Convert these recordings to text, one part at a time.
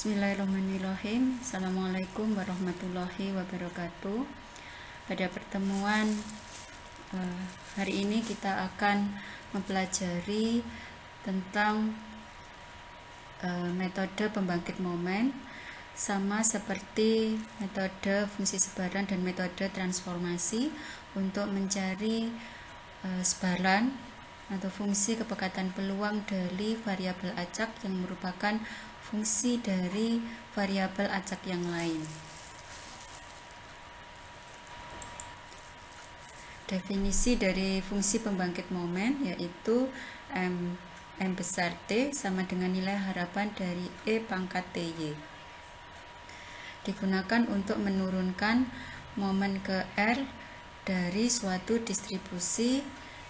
Bismillahirrahmanirrahim. Assalamualaikum warahmatullahi wabarakatuh. Pada pertemuan hari ini kita akan mempelajari tentang metode pembangkit momen, sama seperti metode fungsi sebaran dan metode transformasi untuk mencari sebaran atau fungsi kepekatan peluang dari variabel acak yang merupakan fungsi dari variabel acak yang lain. Definisi dari fungsi pembangkit momen yaitu M besar T sama dengan nilai harapan dari E pangkat TY. Digunakan untuk menurunkan momen ke R dari suatu distribusi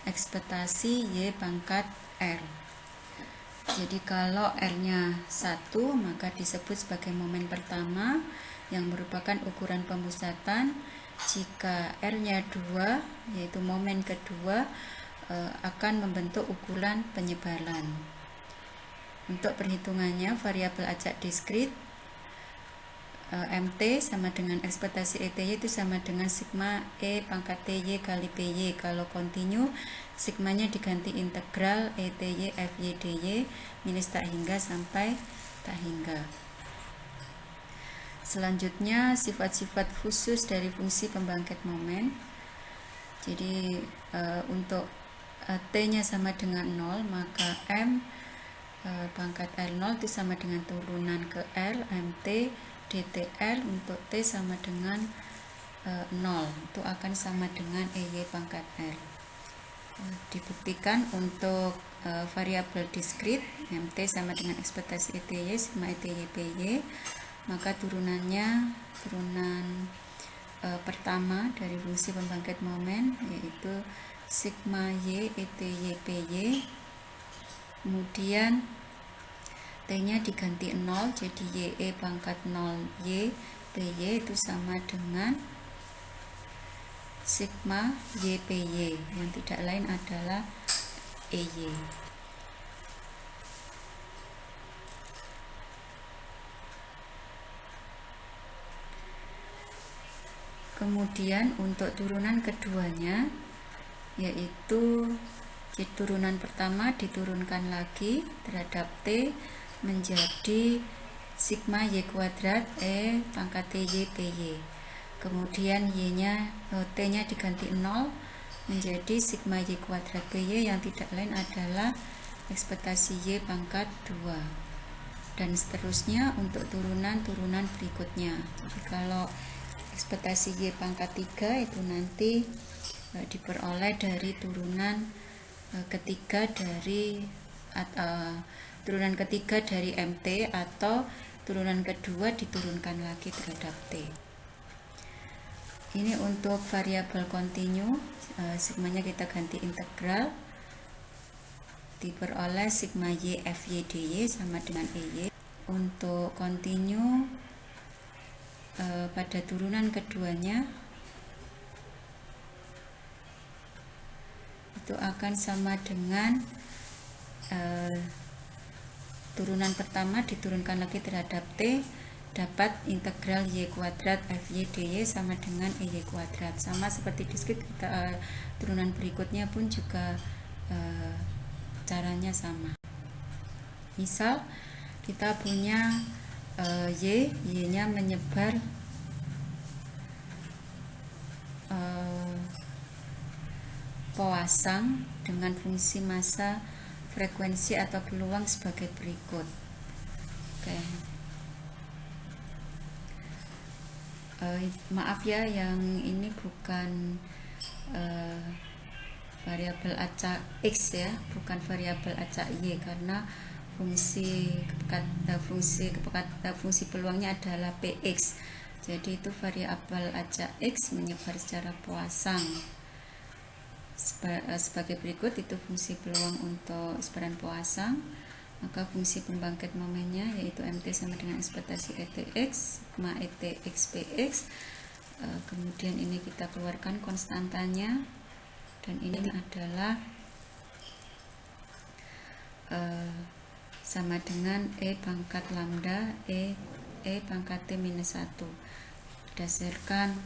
ekspektasi Y pangkat R. Jadi kalau R-nya 1, maka disebut sebagai momen pertama yang merupakan ukuran pemusatan. Jika R-nya 2, yaitu momen kedua, akan membentuk ukuran penyebaran. Untuk perhitungannya, variabel acak diskrit MT sama dengan ekspektasi ETY itu sama dengan sigma E pangkat TY kali PY. Kalau kontinu, sigmanya diganti integral ETY FY DY minus tak hingga sampai tak hingga. Selanjutnya, sifat-sifat khusus dari fungsi pembangkit momen. Jadi untuk T-nya sama dengan 0, maka M pangkat R0 itu sama dengan turunan ke L MT DTL. Untuk T sama dengan 0, itu akan sama dengan EY pangkat R. Dibuktikan untuk variabel diskrit MT sama dengan ekspektasi ETY sigma ETY PY, maka turunan pertama dari fungsi pembangkit momen yaitu sigma Y ETY PY, kemudian T-nya diganti 0, jadi YE pangkat 0 Y PY itu sama dengan sigma Y PY, yang tidak lain adalah EY. Kemudian untuk turunan keduanya, yaitu di turunan pertama diturunkan lagi terhadap T menjadi sigma Y kuadrat E pangkat TY PY. Kemudian T-nya diganti 0 menjadi sigma Y kuadrat PY, yang tidak lain adalah ekspektasi Y pangkat 2. Dan seterusnya untuk turunan-turunan berikutnya. Jadi kalau ekspektasi Y pangkat 3 itu nanti diperoleh dari turunan ketiga dari MT, atau turunan kedua diturunkan lagi terhadap T. Ini untuk variabel kontinu, sigmanya kita ganti integral, diperoleh sigma Y FY DY sama dengan EY. Untuk kontinu pada turunan keduanya itu akan sama dengan turunan pertama diturunkan lagi terhadap T, dapat integral Y kuadrat FY DY sama dengan EY kuadrat. Sama seperti diskrit, turunan berikutnya pun juga caranya sama. Misal kita punya Y-nya menyebar powasang dengan fungsi massa, frekuensi atau peluang sebagai berikut. Maaf ya, yang ini bukan variabel acak X ya, bukan variabel acak Y, karena fungsi peluangnya adalah PX. Jadi itu variabel acak X menyebar secara powasang sebagai berikut. Itu fungsi peluang untuk sebaran powasang. Maka fungsi pembangkit momennya yaitu MT sama dengan ekspektasi ETX sigma ETX PX. Kemudian ini kita keluarkan konstantanya, dan ini adalah sama dengan E pangkat lambda E pangkat T minus 1 berdasarkan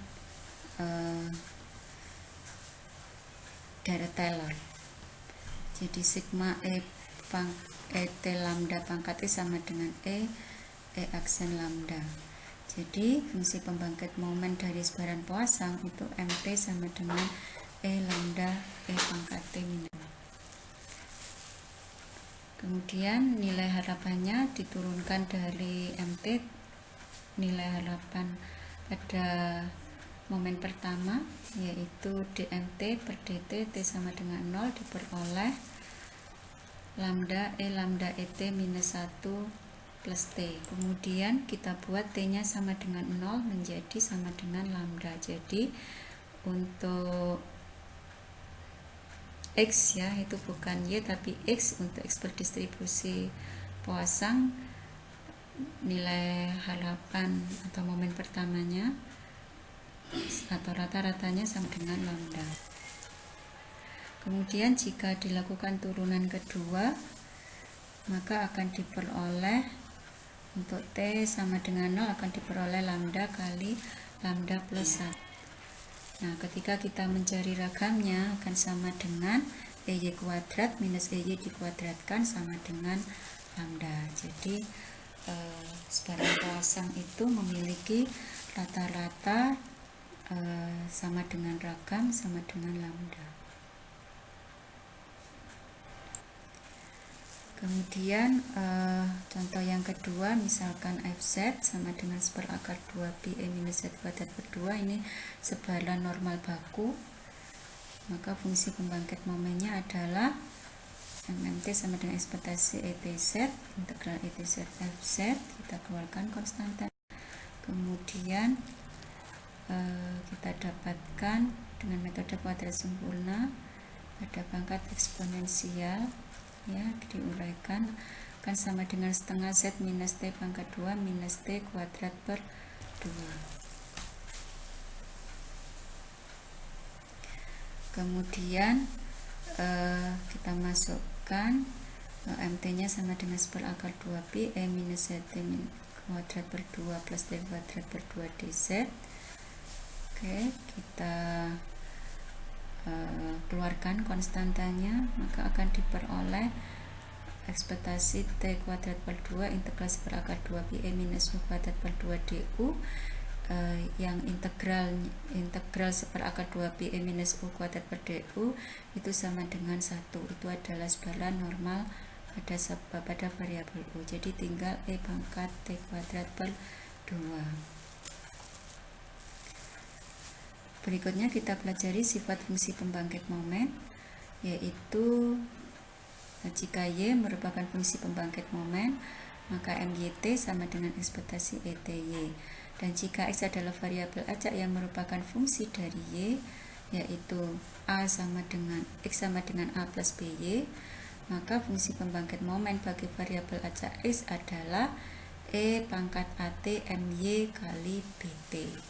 Dirac Taylor. Jadi sigma T lambda pangkat T sama dengan E aksen lambda. Jadi fungsi pembangkit momen dari sebaran Poisson itu MT sama dengan E lambda E pangkat T minus 1. Kemudian nilai harapannya diturunkan dari MT, nilai harapan pada momen pertama yaitu dMT per dt T sama dengan 0 diperoleh lambda ET minus 1 plus T. Kemudian kita buat T nya sama dengan 0 menjadi sama dengan lambda. Jadi untuk X ya, itu bukan Y tapi X, untuk X berdistribusi Poisson nilai harapan atau momen pertamanya atau rata-ratanya sama dengan lambda. Kemudian jika dilakukan turunan kedua maka akan diperoleh untuk T sama dengan 0 akan diperoleh lambda kali lambda plus 1. Nah, ketika kita mencari ragamnya akan sama dengan EY kuadrat minus EY dikuadratkan sama dengan lambda. Jadi sebaran Poisson itu memiliki rata-rata sama dengan ragam sama dengan lambda. Kemudian contoh yang kedua, misalkan Fz sama dengan seperakar 2pi E minus Z kuadrat per 2, ini sebaran normal baku, maka fungsi pembangkit momennya adalah MMT sama dengan ekspektasi ETZ, integral ETZ Fz, kita keluarkan konstanta. Kemudian kita dapatkan dengan metode kuadrat sempurna pada pangkat eksponensial ya, diuraikan akan sama dengan setengah Z minus T pangkat 2 minus T kuadrat per 2. Kemudian kita masukkan MT nya sama dengan seperakar 2pi E minus ZT kuadrat per 2 plus T kuadrat per 2 dz. Oke, kita keluarkan konstantanya, maka akan diperoleh ekspektasi T kuadrat per 2 integral seperakar 2pi E minus U kuadrat per 2 du, yang integral seperakar 2pi E minus U kuadrat per du itu sama dengan 1. Itu adalah sebaran normal pada variabel U. Jadi tinggal E pangkat T kuadrat per 2. Berikutnya kita pelajari sifat fungsi pembangkit momen, yaitu jika Y merupakan fungsi pembangkit momen, maka MYT sama dengan ekspektasi ETY. Dan jika X adalah variabel acak yang merupakan fungsi dari Y, yaitu X sama dengan A plus BY, maka fungsi pembangkit momen bagi variabel acak X adalah E pangkat AT MY kali BT.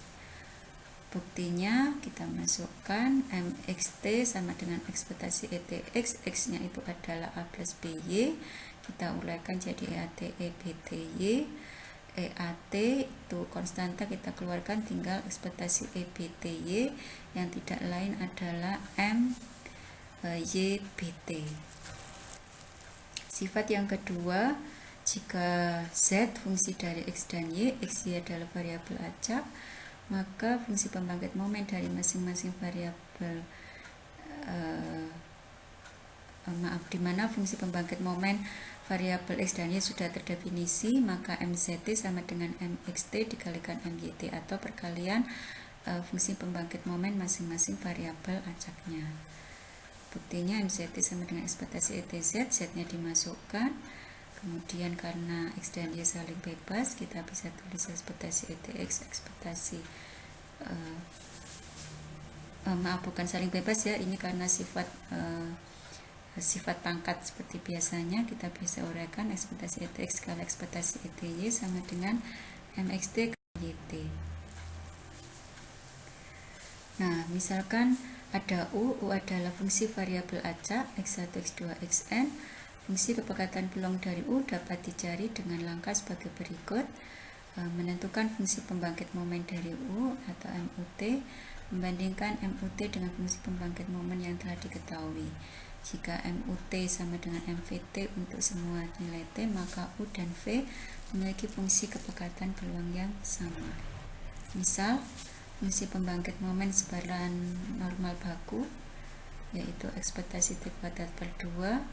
Buktinya kita masukkan MXT sama dengan ekspektasi ETX, X nya itu adalah A plus BY, kita uraikan jadi EAT EBTY, EAT itu konstanta kita keluarkan, tinggal ekspektasi EBTY yang tidak lain adalah MYBT. Sifat yang kedua, jika Z fungsi dari X dan Y, XY adalah variabel acak, maka fungsi pembangkit momen dari masing-masing variabel di mana fungsi pembangkit momen variabel X dan Y sudah terdefinisi, maka MZT sama dengan MXT dikalikan MYT atau perkalian fungsi pembangkit momen masing-masing variabel acaknya. Buktinya MZT sama dengan ekspektasi ETZ, Z-nya dimasukkan. Kemudian karena X dan Y saling bebas, kita bisa tulis ekspektasi ETX, ekspektasi bukan saling bebas ya, ini karena sifat pangkat seperti biasanya, kita bisa uraikan ekspektasi ETX kali ekspektasi ETY sama dengan MXT kali YT. Nah, misalkan ada U adalah fungsi variabel acak X1, X2, Xn, Fungsi kepekatan peluang dari U dapat dicari dengan langkah sebagai berikut. Menentukan fungsi pembangkit momen dari U atau MUT, membandingkan MUT dengan fungsi pembangkit momen yang telah diketahui. Jika MUT sama dengan MVT untuk semua nilai T, maka U dan V memiliki fungsi kepekatan peluang yang sama. Misal, fungsi pembangkit momen sebaran normal baku, yaitu ekspektasi T kuadrat per 2,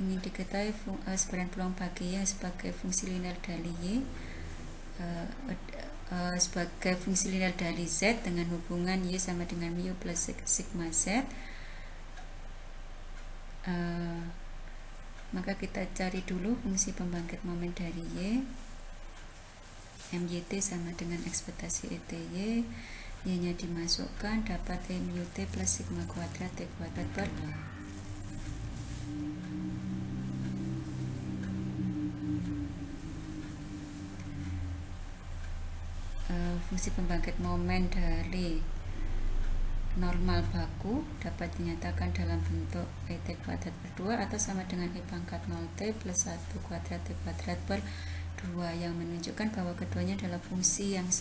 ingin diketahui sebaran peluang baginya sebagai fungsi linear dari Y, sebagai fungsi linear dari Z dengan hubungan Y sama dengan mu plus sigma Z. Maka kita cari dulu fungsi pembangkit momen dari Y. MYT sama dengan ekspektasi ETY, Y-nya dimasukkan, dapat MUT plus sigma kuadrat T kuadrat per 2. Fungsi pembangkit momen dari normal baku dapat dinyatakan dalam bentuk ET kuadrat per 2 atau sama dengan E pangkat 0T plus 1 kuadrat T kuadrat per 2, yang menunjukkan bahwa keduanya adalah fungsi yang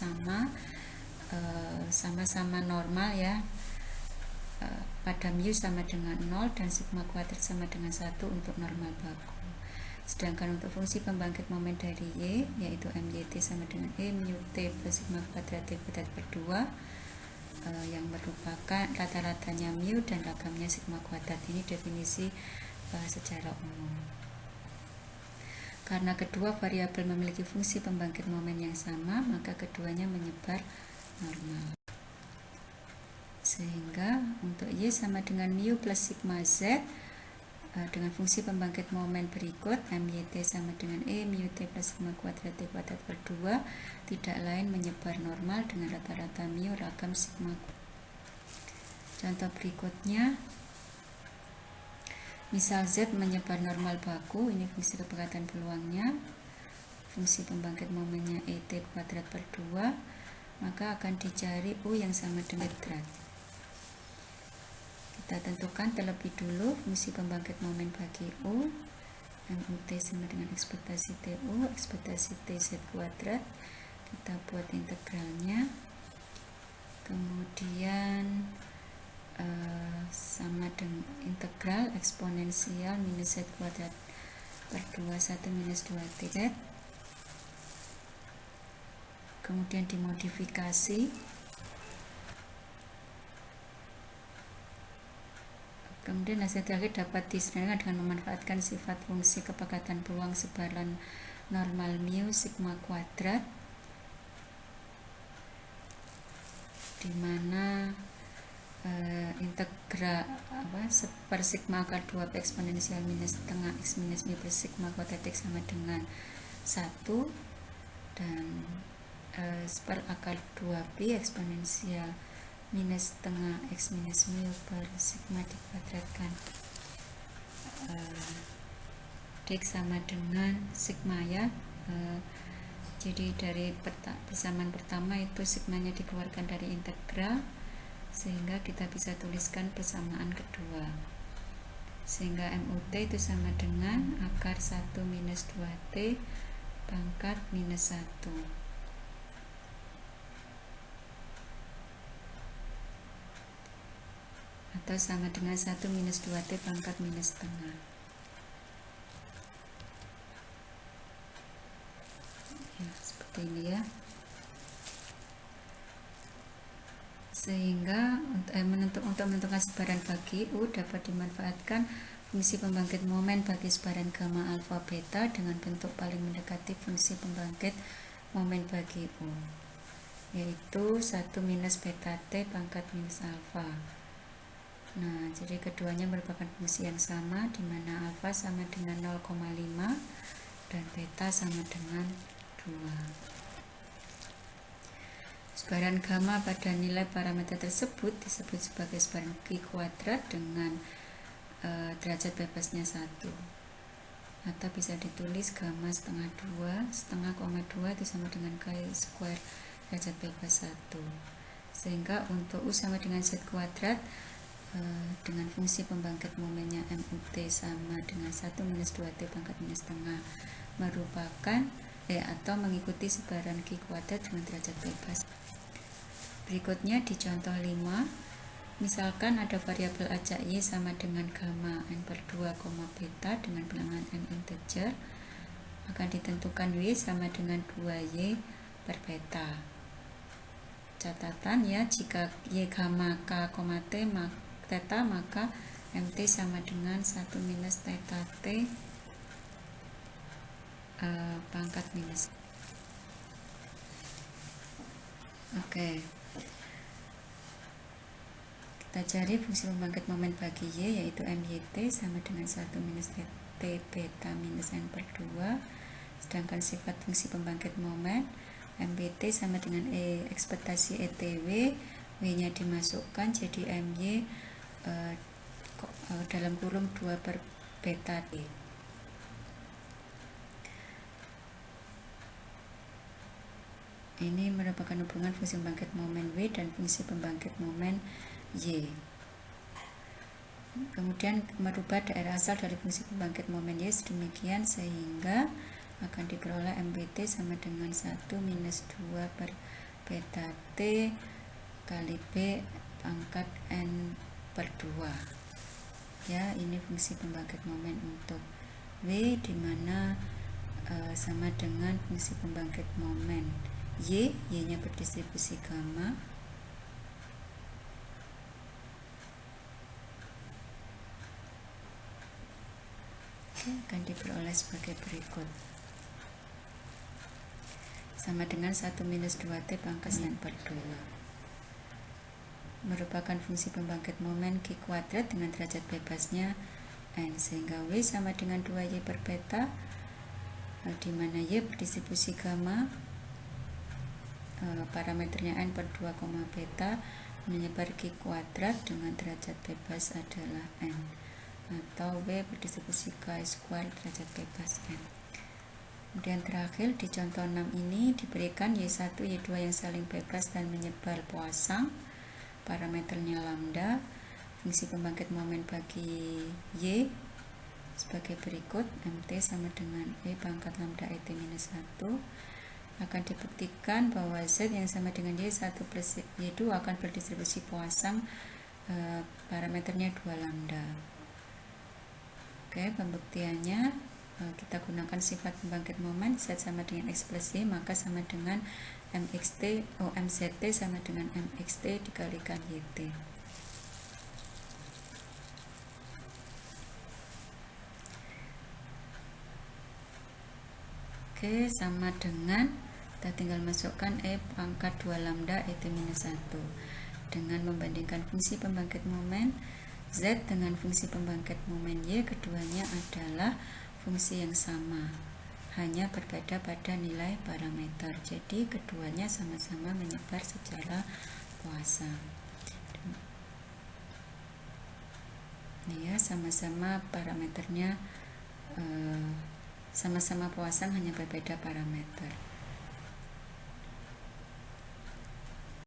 sama-sama normal ya, pada mu sama dengan 0 dan sigma kuadrat sama dengan 1 untuk normal baku. Sedangkan untuk fungsi pembangkit momen dari Y, yaitu MYT sama dengan E mu T plus sigma kuadrat T kuadrat per 2, yang merupakan rata-ratanya mu dan ragamnya sigma kuadrat. Ini definisi secara umum. Karena kedua variabel memiliki fungsi pembangkit momen yang sama, maka keduanya menyebar normal. Sehingga untuk Y sama dengan mu plus sigma Z dengan fungsi pembangkit momen berikut, MYT sama dengan E mu T plus sigma kuadrat T kuadrat per 2, tidak lain menyebar normal dengan rata-rata mu ragam sigma. Contoh berikutnya, misal Z menyebar normal baku, ini fungsi kepekatan peluangnya, fungsi pembangkit momennya ET kuadrat per 2, maka akan dicari U yang sama dengan kuadrat. Kita tentukan terlebih dulu fungsi pembangkit momen bagi U, MUT sama dengan ekspektasi TU, ekspektasi TZ kuadrat, kita buat integralnya, kemudian sama dengan integral eksponensial minus Z kuadrat per 2 1 minus 2TZ, kemudian dimodifikasi, kemudian hasil terakhir dapat disesuaikan dengan memanfaatkan sifat fungsi kepekatan peluang sebaran normal mu sigma kuadrat, di mana integral per sigma akar 2 eksponensial minus setengah x minus mu plus sigma kuadrat x sama dengan 1, dan per akar 2b eksponensial minus setengah x minus mu per sigma dikuadratkan dx sama dengan sigma ya. Jadi dari persamaan pertama itu sigmanya dikeluarkan dari integral, sehingga kita bisa tuliskan persamaan kedua, sehingga MUT itu sama dengan akar 1 minus 2T pangkat minus 1, atau sama dengan 1 minus 2T pangkat minus setengah. Ya, seperti ini ya. Sehingga untuk menentukan sebaran bagi U dapat dimanfaatkan fungsi pembangkit momen bagi sebaran gamma alfa beta dengan bentuk paling mendekati fungsi pembangkit momen bagi U, yaitu 1 minus beta T pangkat minus alfa. Nah, jadi keduanya merupakan fungsi yang sama, di mana alfa sama dengan 0,5 dan beta sama dengan 2. Sebaran gamma pada nilai parameter tersebut disebut sebagai sebaran Q kuadrat dengan derajat bebasnya 1, atau bisa ditulis gamma setengah 2 itu sama dengan K square derajat bebas 1. Sehingga untuk U sama dengan Z kuadrat, dengan fungsi pembangkit momennya MUT sama dengan 1 minus 2T pangkat minus setengah merupakan atau mengikuti sebaran Q kuadrat dengan derajat bebas. Berikutnya di contoh 5, misalkan ada variabel acak Y sama dengan gamma N per 2, beta dengan bilangan N integer, akan ditentukan Y sama dengan 2Y per beta. Catatan ya, jika Y gamma K, T, theta, maka MT sama dengan 1 minus theta T pangkat minus. Oke. Kita cari fungsi pembangkit momen bagi Y, yaitu MYT sama dengan 1 minus T beta minus N per 2. Sedangkan sifat fungsi pembangkit momen MBT sama dengan ekspektasi ETW, W-nya dimasukkan jadi MY dalam kurung 2 per beta T. Ini merupakan hubungan fungsi pembangkit momen W dan fungsi pembangkit momen Y. Kemudian merubah daerah asal dari fungsi pembangkit momen Y sedemikian sehingga akan diperoleh MBT sama dengan 1 minus 2 per beta T kali B pangkat N per 2. Ya, ini fungsi pembangkit momen untuk W, dimana sama dengan fungsi pembangkit momen Y, Y-nya berdistribusi gamma. Akan diperoleh sebagai berikut. Sama dengan 1 minus 2T pangkat N per 2. Merupakan fungsi pembangkit momen Q kuadrat dengan derajat bebasnya N, sehingga W sama dengan 2Y per beta, di mana Y berdistribusi gamma, parameternya N per 2, beta, menyebar Q kuadrat dengan derajat bebas adalah N, atau W berdistribusi K square derajat bebas N. Kemudian terakhir di contoh 6 ini diberikan Y1, Y2 yang saling bebas dan menyebar puasang, parameternya lambda. Fungsi pembangkit momen bagi Y sebagai berikut, MT sama dengan E pangkat lambda ET minus 1. Akan dibuktikan bahwa Z yang sama dengan Y1 plus Y2 akan berdistribusi puasang, parameternya 2 lambda. Oke, pembuktiannya kita gunakan sifat pembangkit momen Z sama dengan X plus Y, maka sama dengan MZT sama dengan MXT dikalikan YT. Oke, sama dengan kita tinggal masukkan E pangkat 2 lambda ET minus 1 dengan membandingkan fungsi pembangkit momen Z dengan fungsi pembangkit momen Y. Keduanya adalah fungsi yang sama, hanya berbeda pada nilai parameter. Jadi keduanya sama-sama menyebar secara puasang. Ini ya, sama-sama parameternya sama-sama puasang, hanya berbeda parameter.